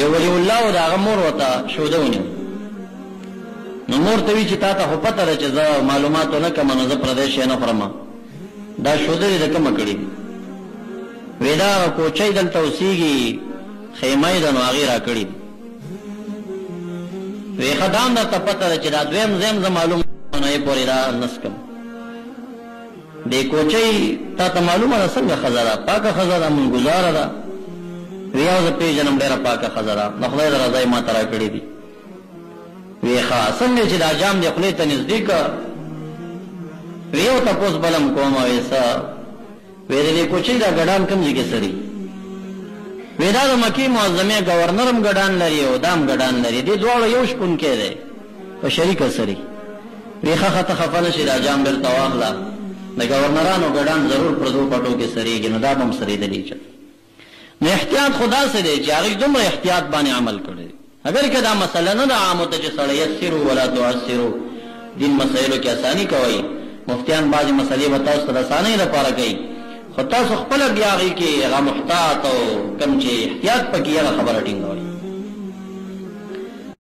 یو ولی الله او د هغه مور ورته شوده ونیو. نو مور ته وی چې تا ته خو پته ده چې زه معلومات ونه کړم نو زه پردی شی نه خورم، دا شوده دې د کومه کړي؟ وی دا کوچی دلته اوسېږي، خیمه یې ده نو هغې را کړي. وی ښه دا هم درته پته ده چې دا دویم ځای هم زه معلوم نه یې پورې دا نسکم. دې کوچی تا ته معلومه ده څنګه ښځه ده؟ پاکه ښځه ده، منګزاره ده. وی او زه پېژنم ډېره پاکه ښځه ده، د خدای د رضا یې ما ته را کړي دي. وی ښه څنګه چې دا جام دې خولې ته نږدې که؟ وی یو تپوس بلم کوم وی څه؟ وی د دې کوچۍ دا ګډان کوم ځای کې سري؟ وی دا د مکې معظمې ګورنر هم ګډان لري او دا هم ګډان لري، دې دواړو یو شپونکی دی په شریکه سري. وی ښه ته خفه نه شي، دا جام بېرته واخله، د ګورنرانو ګډان ضرور پردو پټو کې سریږي، نو دا به هم سرېدلی چې. نو احتیاط خو داسې دی چې هغوی دومره احتیاط باندې عمل کړی. اگر که دا مسله نه ده عامو ته چې سړی یسرو ولا تعسرو، دین مسایلو کې اساني کوئ. مفتیان بعضې مسلې به تاسو ته د اسانۍ لپاره کوي، خو تاسو خپله بیا هغې کې هغه محتاط او کوم چې احتیاط پکې هغه خبره ټینګوئ.